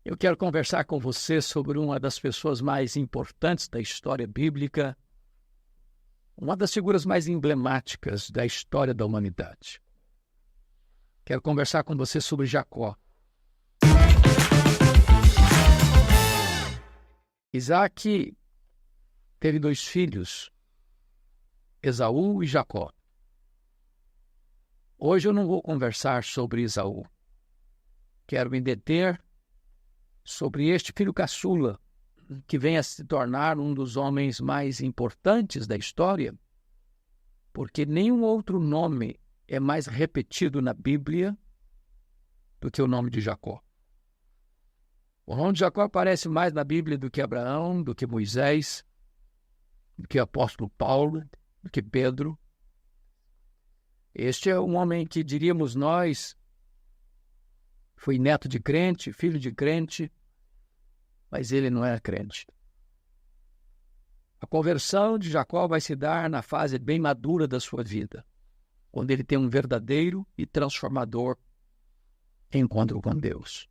Eu quero conversar com você sobre uma das pessoas mais importantes da história bíblica, uma das figuras mais emblemáticas da história da humanidade. Quero conversar com você sobre Jacó. Isaac teve 2 filhos, Esaú e Jacó. Hoje eu não vou conversar sobre Esaú. Quero me deter sobre este filho caçula, que vem a se tornar um dos homens mais importantes da história, porque nenhum outro nome é mais repetido na Bíblia do que o nome de Jacó. O nome de Jacó aparece mais na Bíblia do que Abraão, do que Moisés, do que o apóstolo Paulo, do que Pedro. Este é um homem que, diríamos nós, foi neto de crente, filho de crente, mas ele não era crente. A conversão de Jacó vai se dar na fase bem madura da sua vida, quando ele tem um verdadeiro e transformador encontro com Deus.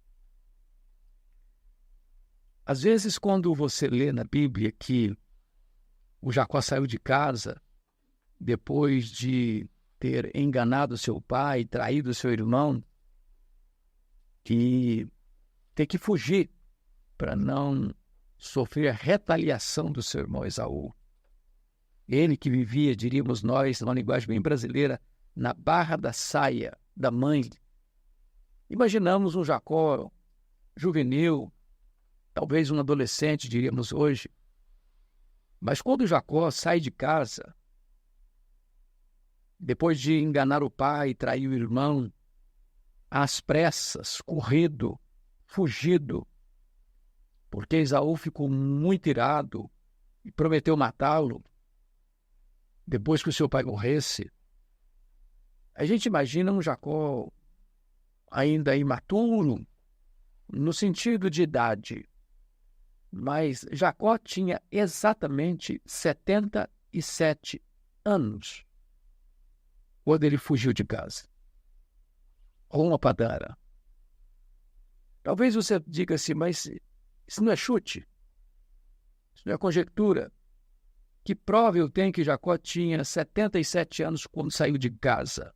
Às vezes, quando você lê na Bíblia que o Jacó saiu de casa depois de ter enganado seu pai, traído seu irmão, e ter que fugir para não sofrer a retaliação do seu irmão Esaú. Ele que vivia, diríamos nós, numa linguagem bem brasileira, na barra da saia da mãe. Imaginamos um Jacó juvenil, talvez um adolescente, diríamos hoje. Mas quando Jacó sai de casa, depois de enganar o pai, trair o irmão, às pressas, corrido, fugido, porque Esaú ficou muito irado e prometeu matá-lo depois que o seu pai morresse, a gente imagina um Jacó ainda imaturo, no sentido de idade. Mas Jacó tinha exatamente 77 anos quando ele fugiu de casa, com uma padara. Talvez você diga assim, mas isso não é chute, isso não é conjectura. Que prova eu tenho que Jacó tinha 77 anos quando saiu de casa?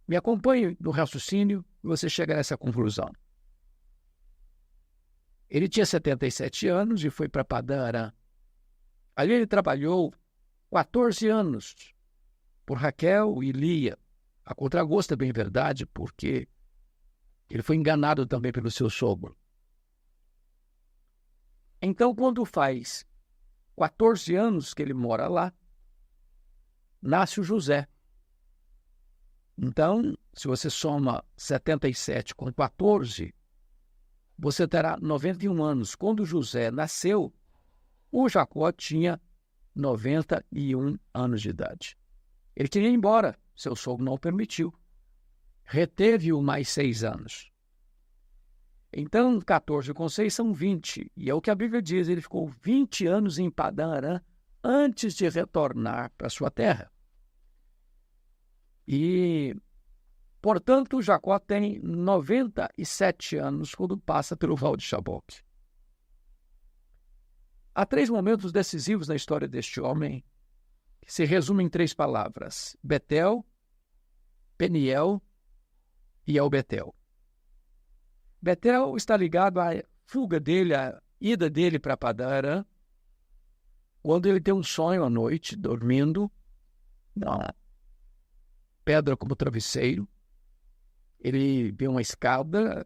Me acompanhe no raciocínio e você chega nessa conclusão. Ele tinha 77 anos e foi para Padã Arã. Ali ele trabalhou 14 anos por Raquel e Lia. A contragosto é bem verdade, porque ele foi enganado também pelo seu sogro. Então, quando faz 14 anos que ele mora lá, nasce o José. Então, se você soma 77 com 14, você terá 91 anos. Quando José nasceu, o Jacó tinha 91 anos de idade. Ele queria ir embora, seu sogro não o permitiu. Reteve-o mais 6 anos. Então, 14 com 6 são 20. E é o que a Bíblia diz, ele ficou 20 anos em Padã Arã antes de retornar para sua terra. E, portanto, Jacó tem 97 anos quando passa pelo Val de Jaboque. Há 3 momentos decisivos na história deste homem que se resumem em 3 palavras: Betel, Peniel e El-Betel. Betel está ligado à fuga dele, à ida dele para Padã Arã, quando ele tem um sonho à noite, dormindo, na pedra como travesseiro. Ele vê uma escada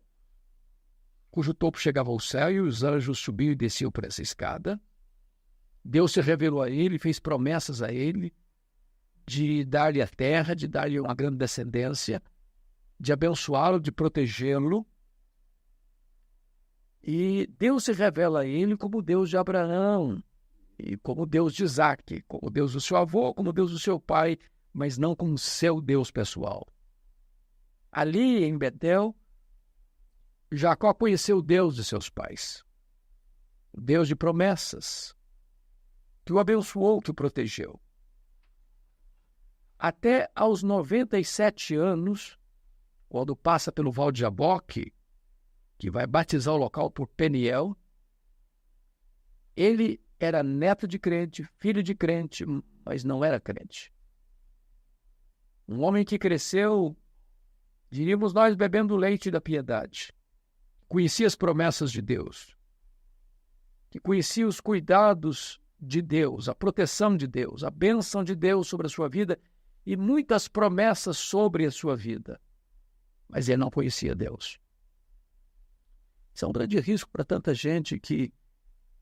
cujo topo chegava ao céu e os anjos subiam e desciam por essa escada. Deus se revelou a ele, fez promessas a ele de dar-lhe a terra, de dar-lhe uma grande descendência, de abençoá-lo, de protegê-lo. E Deus se revela a ele como Deus de Abraão, e como Deus de Isaac, como Deus do seu avô, como Deus do seu pai, mas não como seu Deus pessoal. Ali em Betel, Jacó conheceu o Deus de seus pais, o Deus de promessas, que o abençoou, que o protegeu. Até aos 97 anos, quando passa pelo Val de Jaboque, que vai batizar o local por Peniel, ele era neto de crente, filho de crente, mas não era crente. Um homem que cresceu, diríamos nós, bebendo o leite da piedade. Conhecia as promessas de Deus, que conhecia os cuidados de Deus, a proteção de Deus, a bênção de Deus sobre a sua vida e muitas promessas sobre a sua vida. Mas ele não conhecia Deus. Isso é um grande risco para tanta gente que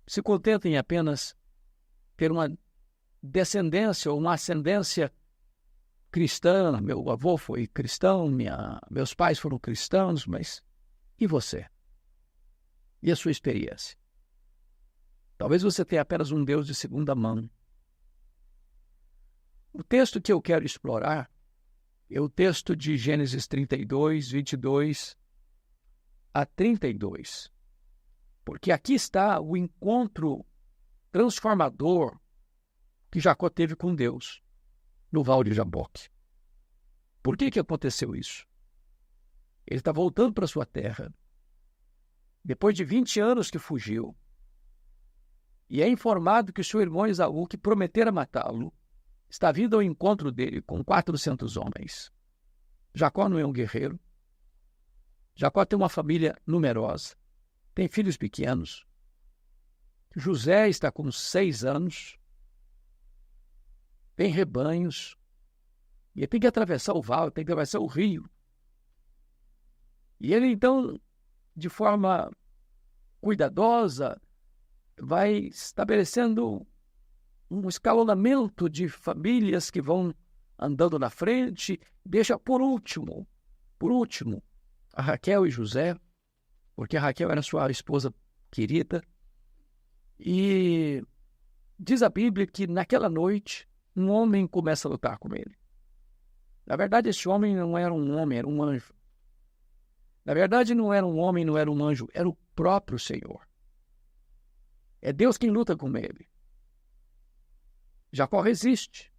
se contenta em apenas ter uma descendência ou uma ascendência cristã. Meu avô foi cristão, meus pais foram cristãos, mas e você? E a sua experiência? Talvez você tenha apenas um Deus de segunda mão. O texto que eu quero explorar é o texto de Gênesis 32, 22 a 32. Porque aqui está o encontro transformador que Jacó teve com Deus no Val de Jaboque. Por que aconteceu isso? Ele está voltando para sua terra, depois de 20 anos que fugiu, e é informado que o seu irmão Esaú, que prometera matá-lo, está vindo ao encontro dele com 400 homens. Jacó não é um guerreiro. Jacó tem uma família numerosa, tem filhos pequenos. José está com 6 anos, tem rebanhos, e ele tem que atravessar o vale, tem que atravessar o rio. E ele, então, de forma cuidadosa, vai estabelecendo um escalonamento de famílias que vão andando na frente, deixa por último, a Raquel e José, porque a Raquel era sua esposa querida. E diz a Bíblia que naquela noite um homem começa a lutar com ele. Na verdade, esse homem não era um homem, era um anjo. Na verdade, não era um homem, não era um anjo, era o próprio Senhor. É Deus quem luta com ele. Jacó resiste.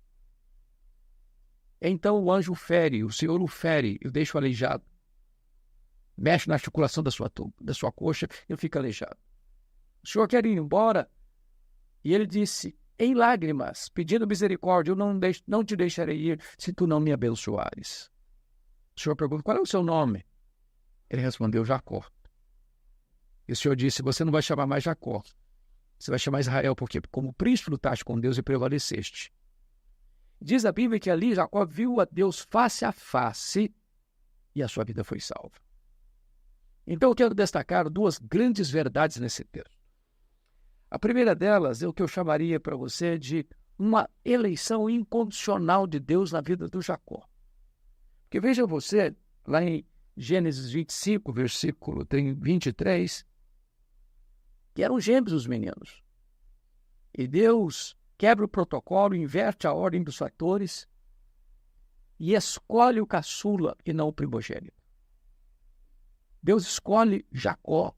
Então o anjo fere, o Senhor o fere, o deixa aleijado. Mexe na articulação da sua coxa e ele fica aleijado. O Senhor quer ir embora e ele disse, em lágrimas, pedindo misericórdia, eu não te deixarei ir se tu não me abençoares. O Senhor pergunta, qual é o seu nome? Ele respondeu, Jacó. E o Senhor disse, você não vai chamar mais Jacó. Você vai chamar Israel, porque como príncipe lutaste com Deus e prevaleceste. Diz a Bíblia que ali Jacó viu a Deus face a face e a sua vida foi salva. Então eu quero destacar 2 grandes verdades nesse texto. A primeira delas é o que eu chamaria para você de uma eleição incondicional de Deus na vida do Jacó. Porque veja você, lá em Gênesis 25, versículo 23, que eram gêmeos os meninos. E Deus quebra o protocolo, inverte a ordem dos fatores e escolhe o caçula e não o primogênito. Deus escolhe Jacó,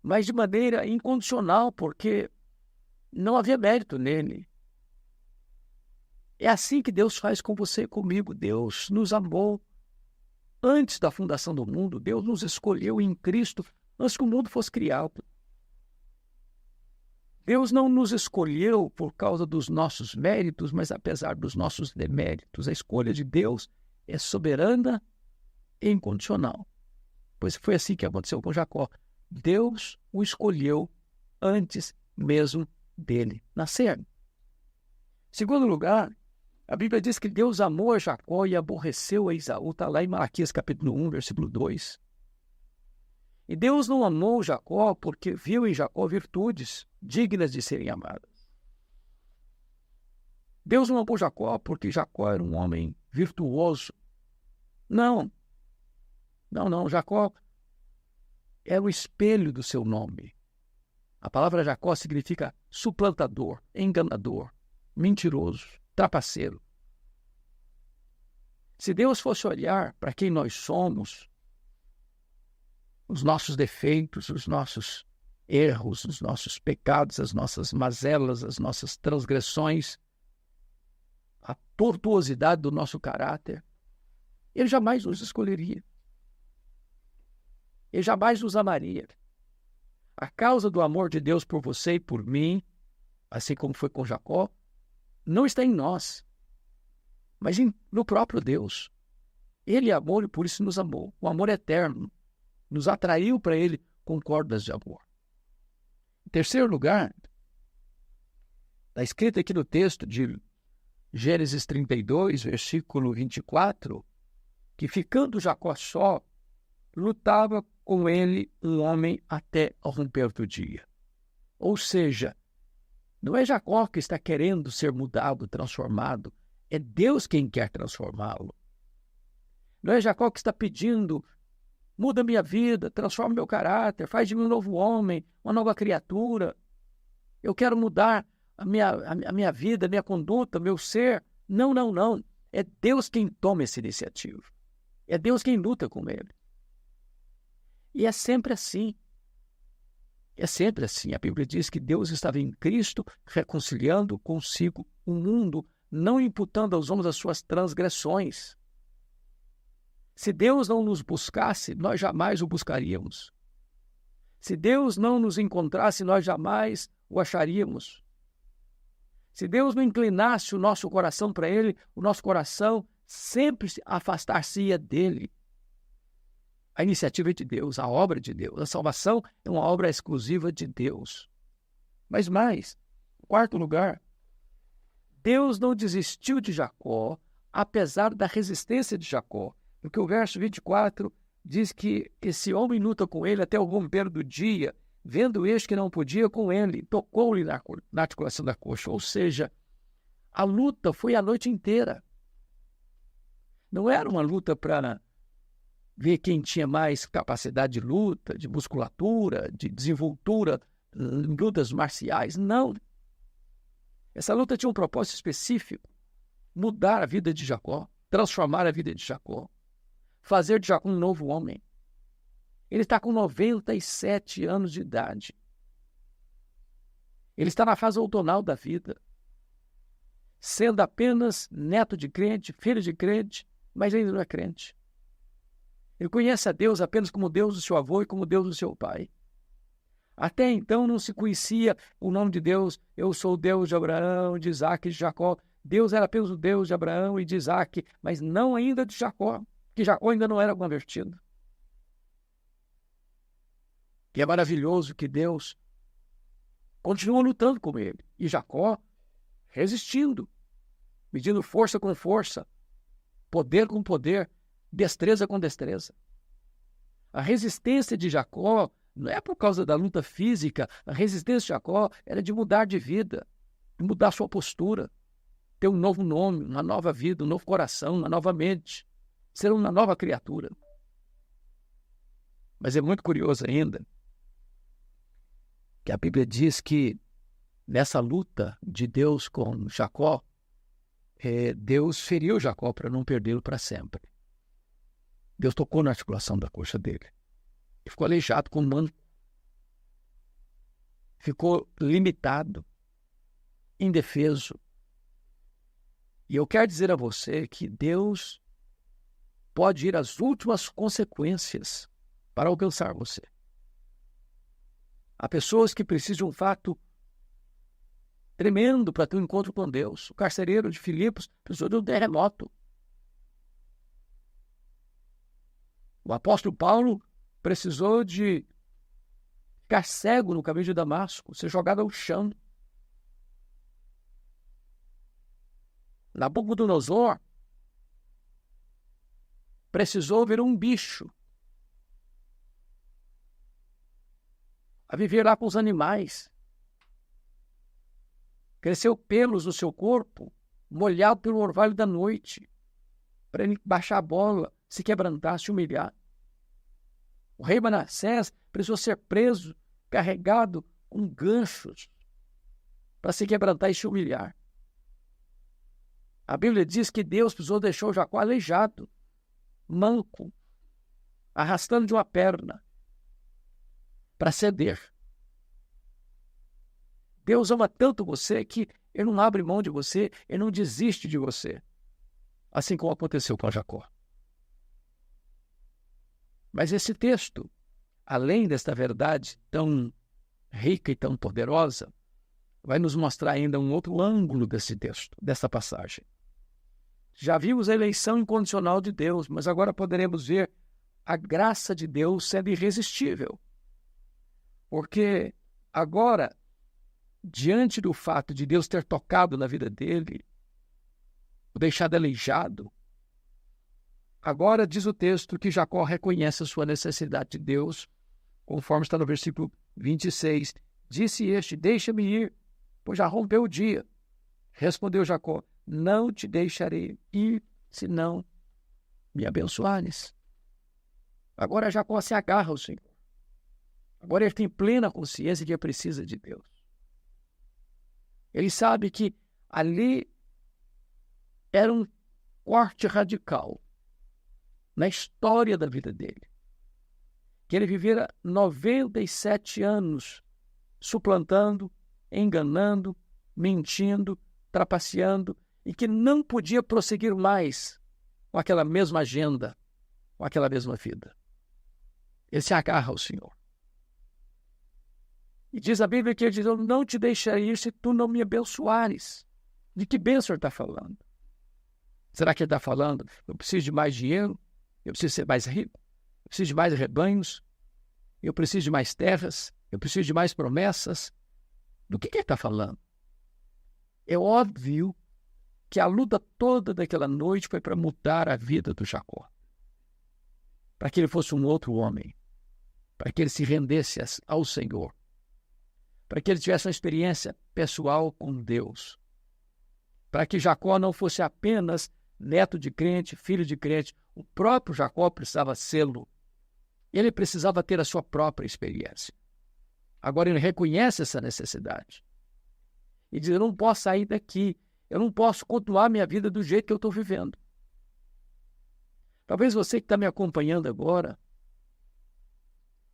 mas de maneira incondicional, porque não havia mérito nele. É assim que Deus faz com você e comigo. Deus nos amou antes da fundação do mundo. Deus nos escolheu em Cristo antes que o mundo fosse criado. Deus não nos escolheu por causa dos nossos méritos, mas apesar dos nossos deméritos. A escolha de Deus é soberana e incondicional. Pois foi assim que aconteceu com Jacó. Deus o escolheu antes mesmo dele nascer. Em segundo lugar, a Bíblia diz que Deus amou a Jacó e aborreceu a Esaú. Está lá em Malaquias capítulo 1, versículo 2. E Deus não amou Jacó porque viu em Jacó virtudes dignas de serem amadas. Deus não amou Jacó porque Jacó era um homem virtuoso. Não. Jacó era o espelho do seu nome. A palavra Jacó significa suplantador, enganador, mentiroso, trapaceiro. Se Deus fosse olhar para quem nós somos, os nossos defeitos, os nossos erros, os nossos pecados, as nossas mazelas, as nossas transgressões, a tortuosidade do nosso caráter, Ele jamais nos escolheria. Ele jamais nos amaria. A causa do amor de Deus por você e por mim, assim como foi com Jacó, não está em nós, mas no próprio Deus. Ele é amor e por isso nos amou. O amor eterno nos atraiu para ele com cordas de amor. Em terceiro lugar, está escrito aqui no texto de Gênesis 32, versículo 24, que ficando Jacó só, lutava com ele um homem até ao romper do dia. Ou seja, não é Jacó que está querendo ser mudado, transformado, é Deus quem quer transformá-lo. Não é Jacó que está pedindo, muda minha vida, transforma meu caráter, faz de mim um novo homem, uma nova criatura. Eu quero mudar a minha vida, a minha conduta, meu ser. Não, não, não. É Deus quem toma essa iniciativa. É Deus quem luta com ele. E é sempre assim. É sempre assim. A Bíblia diz que Deus estava em Cristo reconciliando consigo o mundo, não imputando aos homens as suas transgressões. Se Deus não nos buscasse, nós jamais o buscaríamos. Se Deus não nos encontrasse, nós jamais o acharíamos. Se Deus não inclinasse o nosso coração para Ele, o nosso coração sempre afastar-se-ia dele. A iniciativa é de Deus, a obra é de Deus. A salvação é uma obra exclusiva de Deus. Mas mais, em quarto lugar, Deus não desistiu de Jacó, apesar da resistência de Jacó. Porque o verso 24 diz que esse homem luta com ele até o romper do dia, vendo este que não podia com ele, tocou-lhe na articulação da coxa. Ou seja, a luta foi a noite inteira. Não era uma luta para ver quem tinha mais capacidade de luta, de musculatura, de desenvoltura em lutas marciais. Não. Essa luta tinha um propósito específico: mudar a vida de Jacó, transformar a vida de Jacó, fazer de Jacó um novo homem. Ele está com 97 anos de idade. Ele está na fase outonal da vida, sendo apenas neto de crente, filho de crente, mas ainda não é crente. Ele conhece a Deus apenas como Deus do seu avô e como Deus do seu pai. Até então não se conhecia o nome de Deus. Eu sou o Deus de Abraão, de Isaac e de Jacó. Deus era apenas o Deus de Abraão e de Isaac, mas não ainda de Jacó, que Jacó ainda não era convertido. E é maravilhoso que Deus continua lutando com ele. E Jacó resistindo, medindo força com força, poder com poder, destreza com destreza. A resistência de Jacó não é por causa da luta física. A resistência de Jacó era de mudar de vida, de mudar sua postura, ter um novo nome, uma nova vida, um novo coração, uma nova mente, ser uma nova criatura. Mas é muito curioso ainda que a Bíblia diz que nessa luta de Deus com Jacó, Deus feriu Jacó para não perdê-lo para sempre. Deus tocou na articulação da coxa dele. Ele ficou aleijado com manco. Ficou limitado, indefeso. E eu quero dizer a você que Deus pode ir às últimas consequências para alcançar você. Há pessoas que precisam de um fato tremendo para ter um encontro com Deus. O carcereiro de Filipos precisou de um terremoto. O apóstolo Paulo precisou de ficar cego no caminho de Damasco, ser jogado ao chão. Nabucodonosor precisou ver um bicho a viver lá com os animais. Cresceu pelos no seu corpo, molhado pelo orvalho da noite, para ele baixar a bola, se quebrantar, se humilhar. O rei Manassés precisou ser preso, carregado com ganchos, para se quebrantar e se humilhar. A Bíblia diz que Deus deixou Jacó aleijado, manco, arrastando de uma perna, para ceder. Deus ama tanto você que Ele não abre mão de você, Ele não desiste de você. Assim como aconteceu com Jacó. Mas esse texto além desta verdade tão rica e tão poderosa, vai nos mostrar ainda um outro ângulo desse texto, dessa passagem. Já vimos a eleição incondicional de Deus, mas agora poderemos ver a graça de Deus sendo irresistível. Porque agora, diante do fato de Deus ter tocado na vida dele, o deixado aleijado, agora diz o texto que Jacó reconhece a sua necessidade de Deus, conforme está no versículo 26. Disse este: deixa-me ir, pois já rompeu o dia. Respondeu Jacó: não te deixarei ir, senão me abençoares. Agora Jacó se agarra ao Senhor. Agora ele tem plena consciência que precisa de Deus. Ele sabe que ali era um corte radical na história da vida dele. Que ele vivera 97 anos suplantando, enganando, mentindo, trapaceando, e que não podia prosseguir mais com aquela mesma agenda, com aquela mesma vida. Ele se agarra ao Senhor. E diz a Bíblia que ele diz: eu não te deixarei ir se tu não me abençoares. De que bênção ele está falando? Será que ele está falando: eu preciso de mais dinheiro, eu preciso ser mais rico, eu preciso de mais rebanhos, eu preciso de mais terras, eu preciso de mais promessas? Do que ele está falando? É óbvio que a luta toda daquela noite foi para mudar a vida do Jacó, para que ele fosse um outro homem, para que ele se rendesse ao Senhor, para que ele tivesse uma experiência pessoal com Deus, para que Jacó não fosse apenas neto de crente, filho de crente. O próprio Jacó precisava sê-lo. Ele precisava ter a sua própria experiência. Agora ele reconhece essa necessidade e diz: eu não posso sair daqui, eu não posso continuar minha vida do jeito que eu estou vivendo. Talvez você que está me acompanhando agora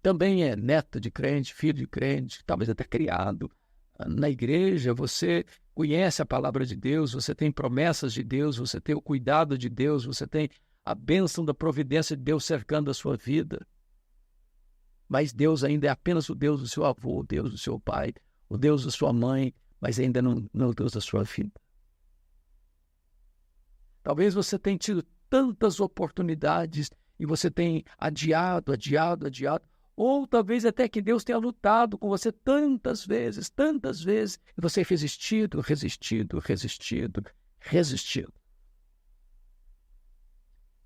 também é neto de crente, filho de crente, talvez até criado na igreja. Você conhece a palavra de Deus, você tem promessas de Deus, você tem o cuidado de Deus, você tem a bênção da providência de Deus cercando a sua vida. Mas Deus ainda é apenas o Deus do seu avô, o Deus do seu pai, o Deus da sua mãe, mas ainda não é o Deus da sua vida. Talvez você tenha tido tantas oportunidades e você tenha adiado, ou talvez até que Deus tenha lutado com você tantas vezes, e você resistido.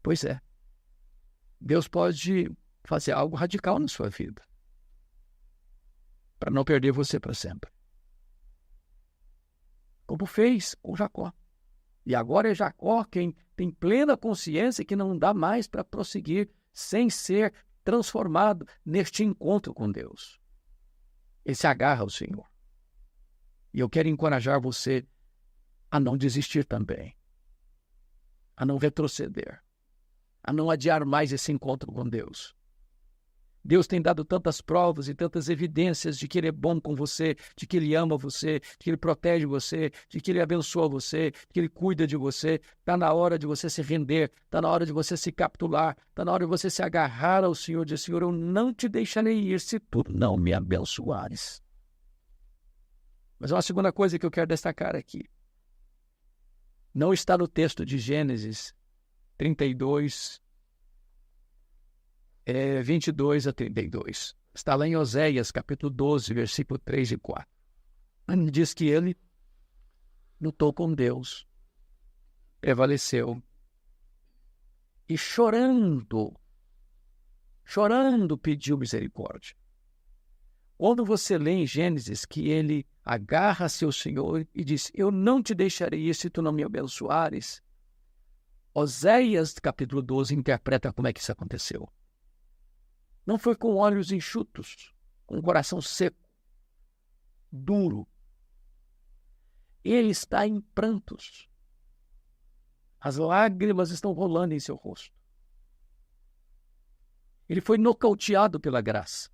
Pois é, Deus pode fazer algo radical na sua vida, para não perder você para sempre. Como fez com Jacó. E agora é Jacó quem tem plena consciência que não dá mais para prosseguir sem ser transformado neste encontro com Deus. Ele se agarra ao Senhor. E eu quero encorajar você a não desistir também, a não retroceder, a não adiar mais esse encontro com Deus. Deus tem dado tantas provas e tantas evidências de que Ele é bom com você, de que Ele ama você, de que Ele protege você, de que Ele abençoa você, de que Ele cuida de você. Está na hora de você se render, está na hora de você se capitular, está na hora de você se agarrar ao Senhor e dizer: Senhor, eu não te deixarei ir se tu não me abençoares. Mas uma segunda coisa que eu quero destacar aqui. Não está no texto de Gênesis 32, 22 a 32. Está lá em Oséias, capítulo 12, versículo 3 e 4. Ele diz que ele lutou com Deus, prevaleceu, e chorando pediu misericórdia. Quando você lê em Gênesis que ele agarra-se ao Senhor e diz: eu não te deixarei ir se tu não me abençoares, Oséias, capítulo 12, interpreta como é que isso aconteceu. Não foi com olhos enxutos, com o coração seco, duro. Ele está em prantos. As lágrimas estão rolando em seu rosto. Ele foi nocauteado pela graça.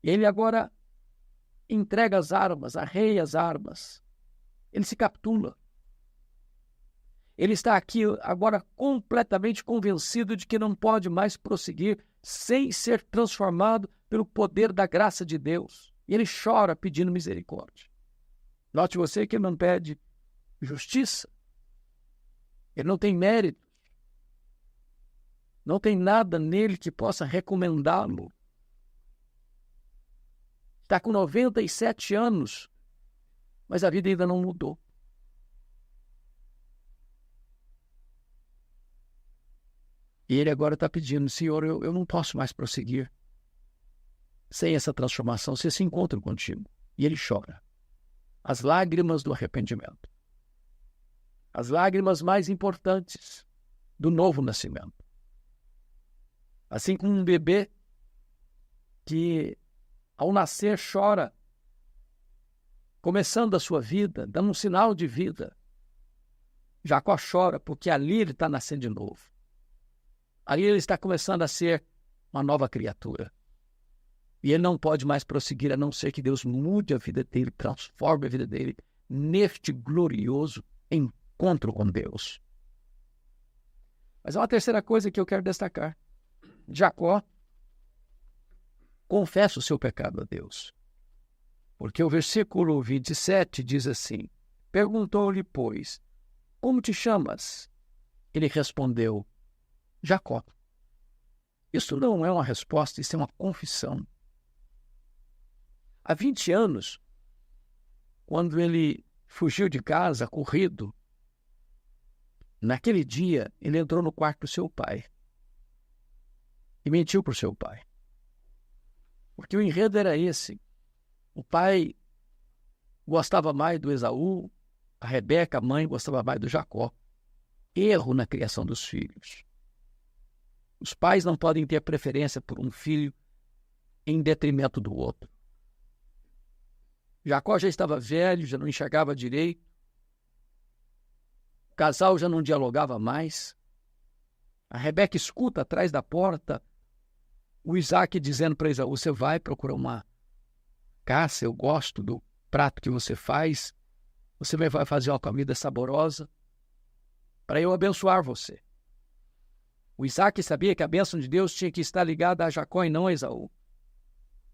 Ele agora entrega as armas, arreia as armas. Ele se capitula. Ele está aqui agora completamente convencido de que não pode mais prosseguir sem ser transformado pelo poder da graça de Deus. E ele chora pedindo misericórdia. Note você que ele não pede justiça. Ele não tem mérito. Não tem nada nele que possa recomendá-lo. Está com 97 anos, mas a vida ainda não mudou. E ele agora está pedindo, Senhor, eu não posso mais prosseguir sem essa transformação, sem esse encontro contigo. E ele chora. As lágrimas do arrependimento. As lágrimas mais importantes do novo nascimento. Assim como um bebê que, ao nascer, chora, começando a sua vida, dando um sinal de vida. Jacó chora porque ali ele está nascendo de novo. Ali ele está começando a ser uma nova criatura. E ele não pode mais prosseguir a não ser que Deus mude a vida dele, transforme a vida dele neste glorioso encontro com Deus. Mas há uma terceira coisa que eu quero destacar. Jacó confessa o seu pecado a Deus. Porque o versículo 27 diz assim: perguntou-lhe, pois, como te chamas? Ele respondeu, Jacó. Isso não é uma resposta, isso é uma confissão. Há 20 anos, quando ele fugiu de casa, corrido, naquele dia ele entrou no quarto do seu pai e mentiu para o seu pai. Porque o enredo era esse. O pai gostava mais do Esaú, a Rebeca, a mãe, gostava mais do Jacó. Erro na criação dos filhos. Os pais não podem ter preferência por um filho em detrimento do outro. Jacó já estava velho, já não enxergava direito. O casal já não dialogava mais. A Rebeca escuta atrás da porta o Isaac dizendo para Esaú, você vai procurar uma caça, eu gosto do prato que você faz, você vai fazer uma comida saborosa para eu abençoar você. O Isaac sabia que a bênção de Deus tinha que estar ligada a Jacó e não a Esaú.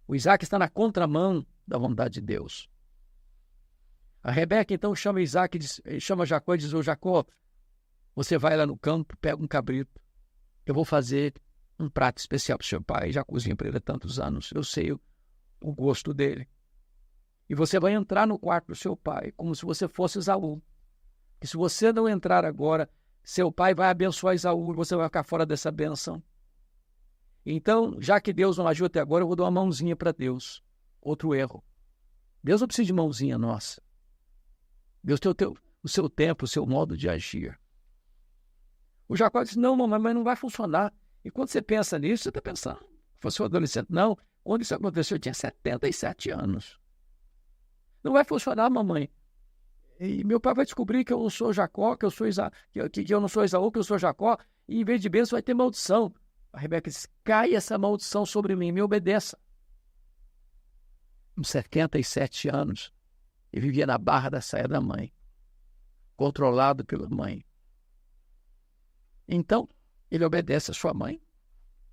O Isaac está na contramão da vontade de Deus. A Rebeca então chama Isaac, chama Jacó e diz, ô Jacó, você vai lá no campo, pega um cabrito, eu vou fazer um prato especial para o seu pai, já cozinha para ele há tantos anos, eu sei o gosto dele. E você vai entrar no quarto do seu pai, como se você fosse Esaú. E se você não entrar agora, seu pai vai abençoar Esaú e você vai ficar fora dessa bênção. Então, já que Deus não agiu até agora, eu vou dar uma mãozinha para Deus. Outro erro. Deus não precisa de mãozinha nossa. Deus tem o seu tempo, o seu modo de agir. O Jacó disse, não, mamãe, mas não vai funcionar. E quando você pensa nisso, você está pensando, fosse um adolescente. Não, quando isso aconteceu, eu tinha 77 anos. Não vai funcionar, mamãe. E meu pai vai descobrir que eu não sou Jacó, que eu sou que eu não sou Esaú, que eu sou Jacó, e em vez de bênção vai ter maldição. A Rebeca disse, cai essa maldição sobre mim, me obedeça. Com 77 anos, ele vivia na barra da saia da mãe, controlado pela mãe. Então, ele obedece a sua mãe,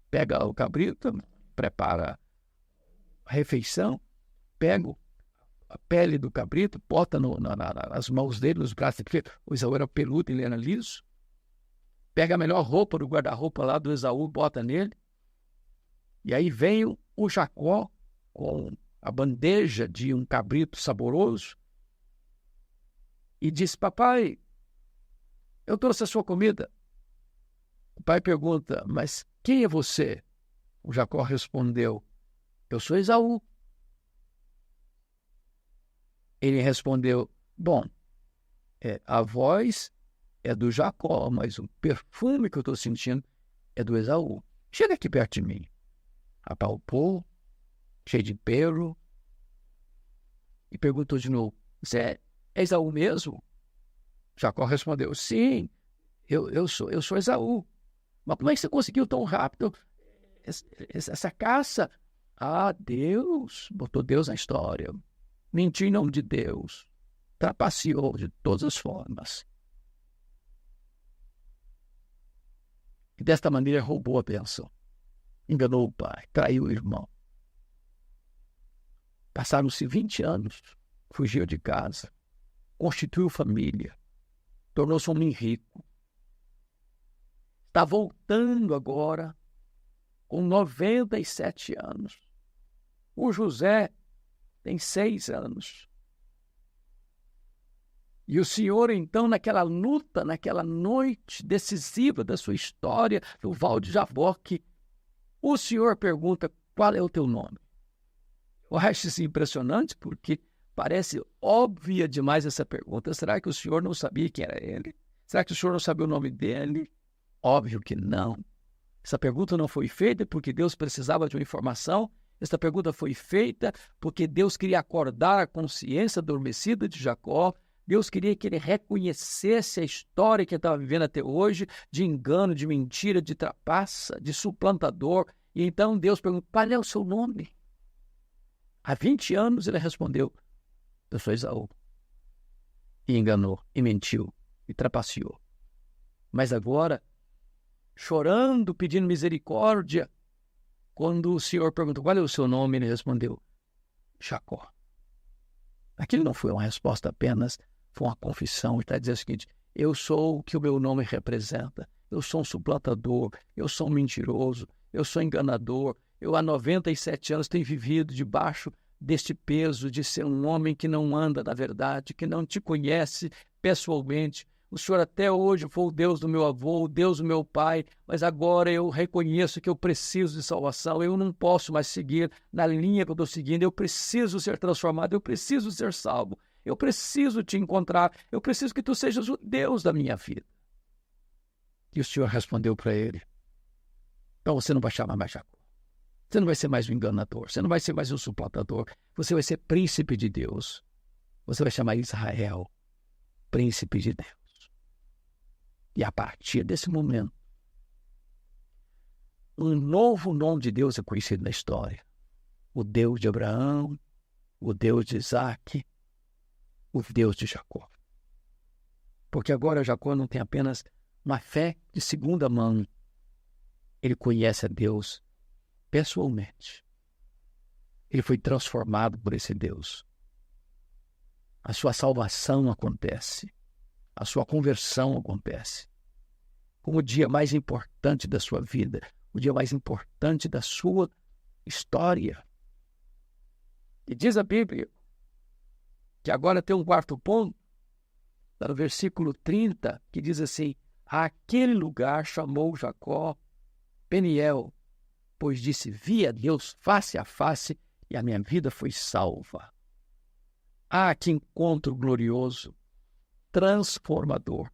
pega o cabrito, prepara a refeição, pega a pele do cabrito, bota nas mãos dele, nos braços dele, o Esaú era peludo, ele era liso, pega a melhor roupa do guarda-roupa lá do Esaú, bota nele, e aí vem o Jacó com a bandeja de um cabrito saboroso e diz, papai, eu trouxe a sua comida. O pai pergunta, mas quem é você? O Jacó respondeu, eu sou Esaú. Ele respondeu, bom, a voz é do Jacó, mas o perfume que eu estou sentindo é do Esaú. Chega aqui perto de mim. Apalpou, cheio de pelo, e perguntou de novo, você é Esaú mesmo? Jacó respondeu, sim, eu sou Esaú. Mas como é que você conseguiu tão rápido essa caça? Ah, Deus, botou Deus na história. Mentiu em nome de Deus. Trapaceou de todas as formas. E desta maneira roubou a bênção. enganou o pai, traiu o irmão. Passaram-se 20 anos, fugiu de casa, constituiu família, tornou-se um homem rico. Está voltando agora com 97 anos. O José tem 6 anos. E o Senhor, então, naquela luta, naquela noite decisiva da sua história, do Val de Jaboque, o Senhor pergunta: qual é o teu nome? Eu acho isso impressionante porque parece óbvia demais essa pergunta. Será que o Senhor não sabia quem era ele? Será que o Senhor não sabia o nome dele? Óbvio que não. Essa pergunta não foi feita porque Deus precisava de uma informação. Essa pergunta foi feita porque Deus queria acordar a consciência adormecida de Jacó. Deus queria que ele reconhecesse a história que ele estava vivendo até hoje, de engano, de mentira, de trapaça, de suplantador. E então Deus perguntou: qual é o seu nome? Há 20 anos ele respondeu: eu sou Esaú. E enganou, e mentiu, e trapaceou. Mas agora, chorando, pedindo misericórdia, quando o Senhor perguntou: qual é o seu nome? Ele respondeu: Jacó. Aquilo não foi uma resposta apenas, foi uma confissão. Ele está dizendo o seguinte: eu sou o que o meu nome representa. Eu sou um suplantador, eu sou um mentiroso, eu sou enganador. Eu há 97 anos tenho vivido debaixo deste peso de ser um homem que não anda na verdade, que não te conhece pessoalmente. O Senhor até hoje foi o Deus do meu avô, o Deus do meu pai, mas agora eu reconheço que eu preciso de salvação. Eu não posso mais seguir na linha que eu estou seguindo. Eu preciso ser transformado, eu preciso ser salvo. Eu preciso te encontrar, eu preciso que tu sejas o Deus da minha vida. E o Senhor respondeu para ele: então você não vai chamar mais Jacó. Você não vai ser mais um enganador, você não vai ser mais um suplantador. Você vai ser príncipe de Deus. Você vai chamar Israel, príncipe de Deus. E a partir desse momento, um novo nome de Deus é conhecido na história. O Deus de Abraão, o Deus de Isaac, o Deus de Jacó. Porque agora Jacó não tem apenas uma fé de segunda mão. Ele conhece a Deus pessoalmente. Ele foi transformado por esse Deus. A sua salvação acontece. A sua conversão acontece. Como o dia mais importante da sua vida, o dia mais importante da sua história. E diz a Bíblia que agora tem um quarto ponto, no versículo 30, que diz assim: aquele lugar chamou Jacó Peniel, pois disse: vi a Deus face a face e a minha vida foi salva. Ah, que encontro glorioso, transformador.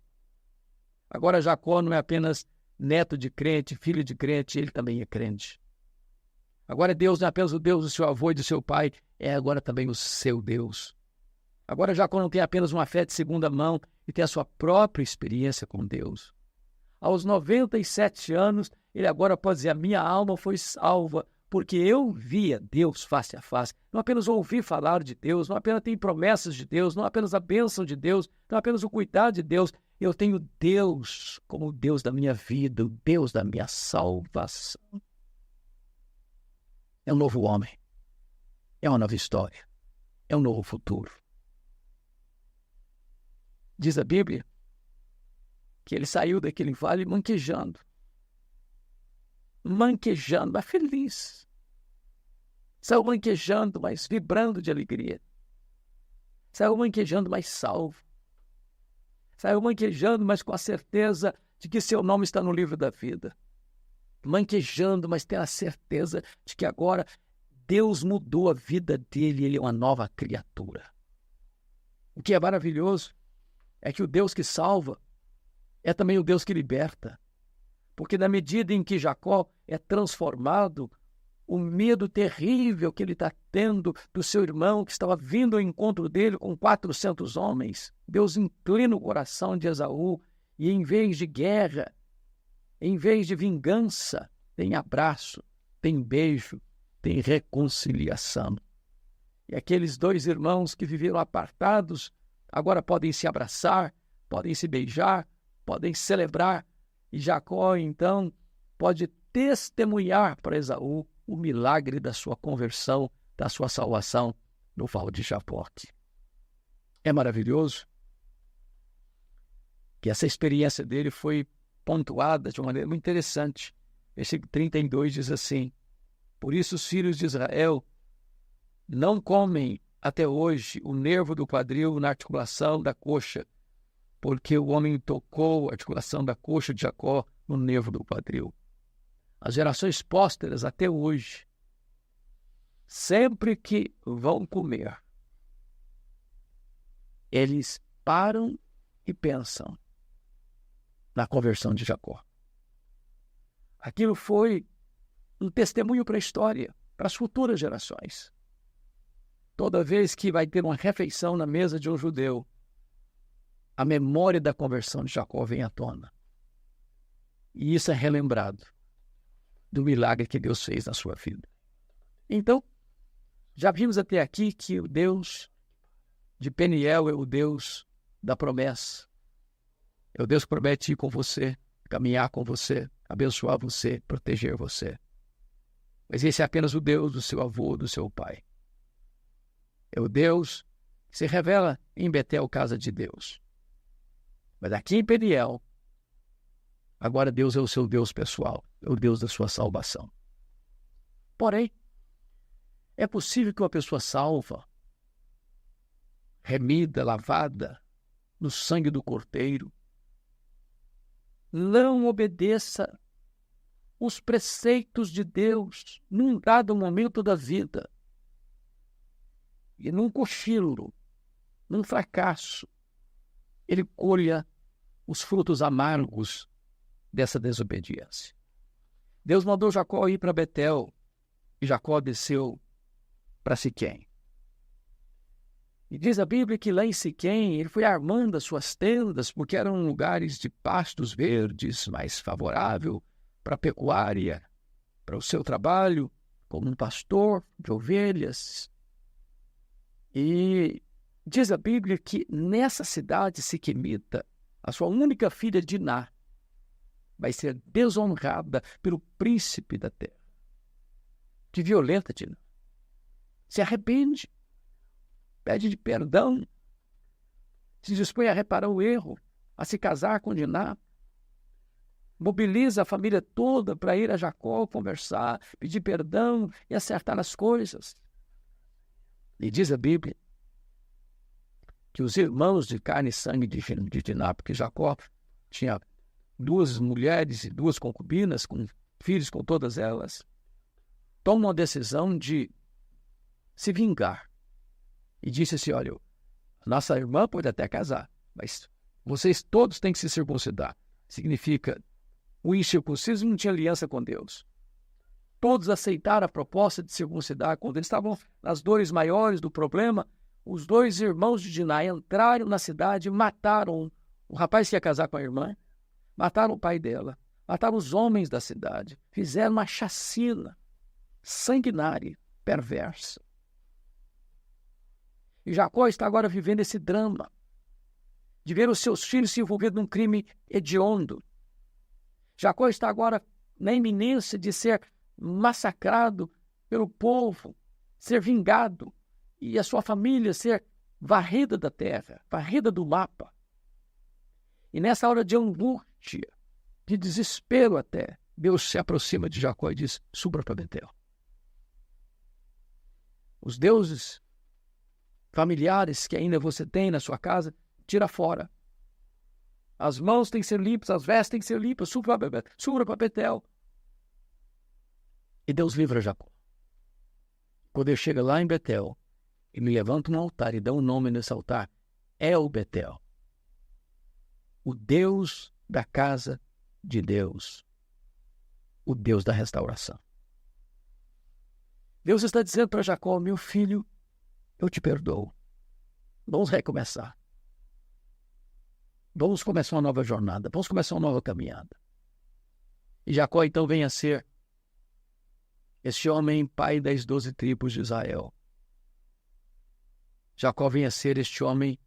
Agora Jacó não é apenas neto de crente, filho de crente, ele também é crente. Agora Deus não é apenas o Deus do seu avô e do seu pai, é agora também o seu Deus. Agora Jacó não tem apenas uma fé de segunda mão e tem a sua própria experiência com Deus. Aos 97 anos, ele agora pode dizer: a minha alma foi salva, porque eu via Deus face a face. Não apenas ouvi falar de Deus, não apenas tem promessas de Deus, não apenas a bênção de Deus, não apenas o cuidado de Deus. Eu tenho Deus como o Deus da minha vida, o Deus da minha salvação. É um novo homem, é uma nova história, é um novo futuro. Diz a Bíblia que ele saiu daquele vale manquejando, mas feliz. Saiu manquejando, mas vibrando de alegria. Saiu manquejando, mas salvo. Saiu manquejando, mas com a certeza de que seu nome está no livro da vida. Manquejando, mas tem a certeza de que agora Deus mudou a vida dele, ele é uma nova criatura. O que é maravilhoso é que o Deus que salva é também o Deus que liberta. Porque na medida em que Jacó é transformado, o medo terrível que ele está tendo do seu irmão, que estava vindo ao encontro dele com 400 homens, Deus inclina o coração de Esaú e em vez de guerra, em vez de vingança, tem abraço, tem beijo, tem reconciliação. E aqueles dois irmãos que viveram apartados, agora podem se abraçar, podem se beijar, podem celebrar. E Jacó, então, pode testemunhar para Esaú o milagre da sua conversão, da sua salvação no Val de Jaboque. É maravilhoso que essa experiência dele foi pontuada de uma maneira muito interessante. Versículo 32 diz assim: por isso os filhos de Israel não comem até hoje o nervo do quadril na articulação da coxa, porque o homem tocou a articulação da coxa de Jacó no nervo do quadril. As gerações pósteras até hoje, sempre que vão comer, eles param e pensam na conversão de Jacó. Aquilo foi um testemunho para a história, para as futuras gerações. Toda vez que vai ter uma refeição na mesa de um judeu, a memória da conversão de Jacó vem à tona. E isso é relembrado do milagre que Deus fez na sua vida. Então, já vimos até aqui que o Deus de Peniel é o Deus da promessa. É o Deus que promete ir com você, caminhar com você, abençoar você, proteger você. Mas esse é apenas o Deus do seu avô, do seu pai. É o Deus que se revela em Betel, casa de Deus. Mas aqui em Peniel, agora Deus é o seu Deus pessoal, é o Deus da sua salvação. Porém, é possível que uma pessoa salva, remida, lavada no sangue do Cordeiro, não obedeça os preceitos de Deus num dado momento da vida. E num cochilo, num fracasso, ele colha os frutos amargos dessa desobediência. Deus mandou Jacó ir para Betel e Jacó desceu para Siquém. E diz a Bíblia que lá em Siquém ele foi armando as suas tendas porque eram lugares de pastos verdes, mais favorável para a pecuária, para o seu trabalho como um pastor de ovelhas. E diz a Bíblia que nessa cidade siquemita, a sua única filha Diná vai ser desonrada pelo príncipe da terra. Que violenta, Diná. Se arrepende, pede perdão, se dispõe a reparar o erro, a se casar com Diná, mobiliza a família toda para ir a Jacó conversar, pedir perdão e acertar as coisas. E diz a Bíblia que os irmãos de carne e sangue de Diná, porque Jacó tinha 2 mulheres e 2 concubinas, com filhos com todas elas, tomam a decisão de se vingar. E disse assim: olha, nossa irmã pode até casar, mas vocês todos têm que se circuncidar. Significa, o incircunciso não tinha aliança com Deus. Todos aceitaram a proposta de circuncidar. Quando eles estavam nas dores maiores do problema, os 2 irmãos de Diná entraram na cidade e mataram o rapaz que ia casar com a irmã, mataram o pai dela, mataram os homens da cidade, fizeram uma chacina sanguinária, perversa. E Jacó está agora vivendo esse drama de ver os seus filhos se envolvendo num crime hediondo. Jacó está agora na iminência de ser massacrado pelo povo, ser vingado, e a sua família ser varrida da terra, varrida do mapa. E nessa hora de angústia, de desespero até, Deus se aproxima de Jacó e diz: suba para Betel. Os deuses familiares que ainda você tem na sua casa, tira fora. As mãos têm que ser limpas, as vestes têm que ser limpas, suba para Betel. E Deus livra Jacó. Quando ele chega lá em Betel, ele levanta um altar e dá um nome nesse altar: El Betel, o Deus da casa de Deus, o Deus da restauração. Deus está dizendo para Jacó: meu filho, eu te perdoo. Vamos recomeçar. Vamos começar uma nova jornada. Vamos começar uma nova caminhada. E Jacó então vem a ser esse homem pai das 12 tribos de Israel. Jacó vem a ser este homem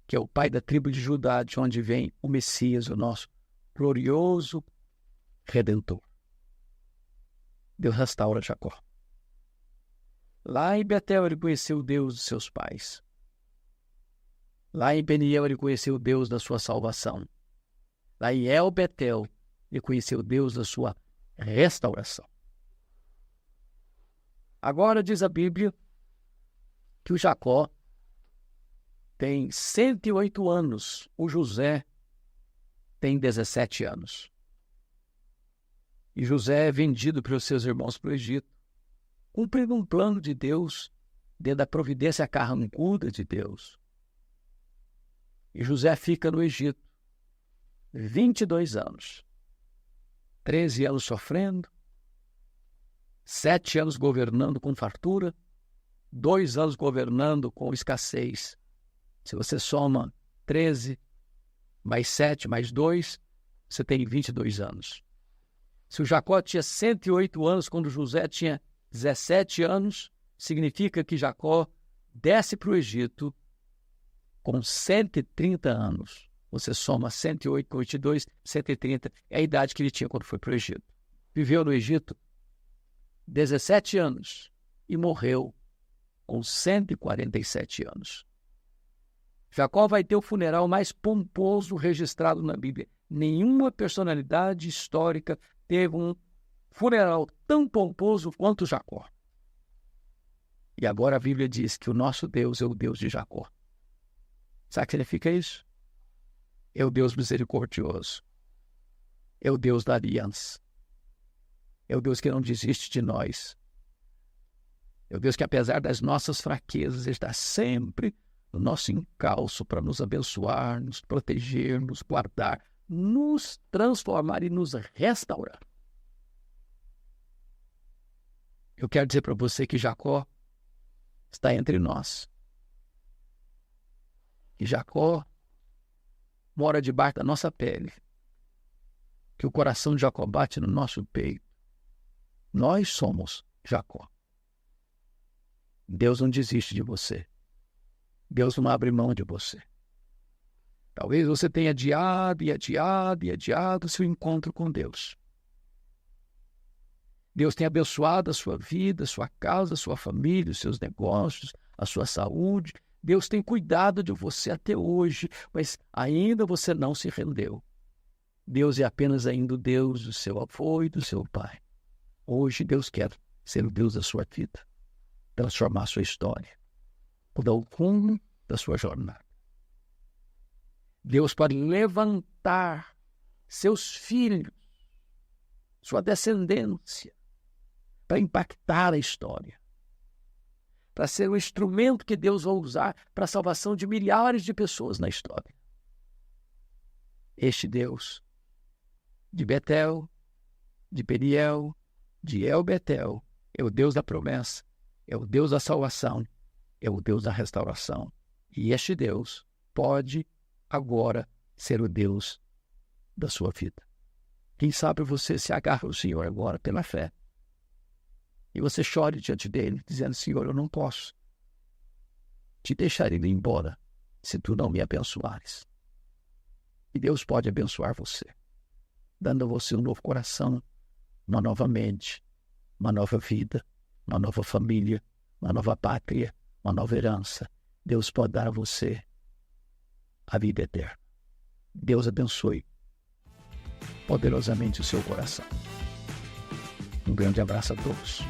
que é o pai da tribo de Judá, de onde vem o Messias, o nosso glorioso Redentor. Deus restaura Jacó. Lá em Betel ele conheceu o Deus de seus pais. Lá em Peniel ele conheceu o Deus da sua salvação. Lá em El Betel ele conheceu o Deus da sua restauração. Agora diz a Bíblia que o Jacó tem 108 anos, o José tem 17 anos. E José é vendido pelos seus irmãos para o Egito, cumprindo um plano de Deus, dentro da providência carrancuda de Deus. E José fica no Egito 22 anos, 13 anos sofrendo, 7 anos governando com fartura, 2 anos governando com escassez. Se você soma 13, mais 7, mais 2, você tem 22 anos. Se o Jacó tinha 108 anos quando José tinha 17 anos, significa que Jacó desce para o Egito com 130 anos. Você soma 108 com 22, 130. É a idade que ele tinha quando foi para o Egito. Viveu no Egito 17 anos e morreu com 147 anos. Jacó vai ter o funeral mais pomposo registrado na Bíblia. Nenhuma personalidade histórica teve um funeral tão pomposo quanto Jacó. E agora a Bíblia diz que o nosso Deus é o Deus de Jacó. Sabe o que significa isso? É o Deus misericordioso. É o Deus da aliança. É o Deus que não desiste de nós. É o Deus que, apesar das nossas fraquezas, está sempre no nosso encalço para nos abençoar, nos proteger, nos guardar, nos transformar e nos restaurar. Eu quero dizer para você que Jacó está entre nós. Que Jacó mora debaixo da nossa pele. Que o coração de Jacó bate no nosso peito. Nós somos Jacó. Deus não desiste de você. Deus não abre mão de você. Talvez você tenha adiado e adiado e adiado seu encontro com Deus. Deus tem abençoado a sua vida, a sua casa, a sua família, os seus negócios, a sua saúde. Deus tem cuidado de você até hoje, mas ainda você não se rendeu. Deus é apenas ainda o Deus do seu avô e do seu pai. Hoje Deus quer ser o Deus da sua vida, transformar a sua história, mudar o rumo da sua jornada. Deus pode levantar seus filhos, sua descendência, para impactar a história, para ser o instrumento que Deus vai usar para a salvação de milhares de pessoas na história. Este Deus de Betel, de Peniel, de El Betel, é o Deus da promessa, é o Deus da salvação, é o Deus da restauração. E este Deus pode agora ser o Deus da sua vida. Quem sabe você se agarra ao Senhor agora pela fé. E você chore diante dele, dizendo: Senhor, eu não posso te deixar ir embora se tu não me abençoares. E Deus pode abençoar você, dando a você um novo coração, uma nova mente, uma nova vida, uma nova família, uma nova pátria, uma nova herança. Deus pode dar a você a vida eterna. Deus abençoe poderosamente o seu coração. Um grande abraço a todos.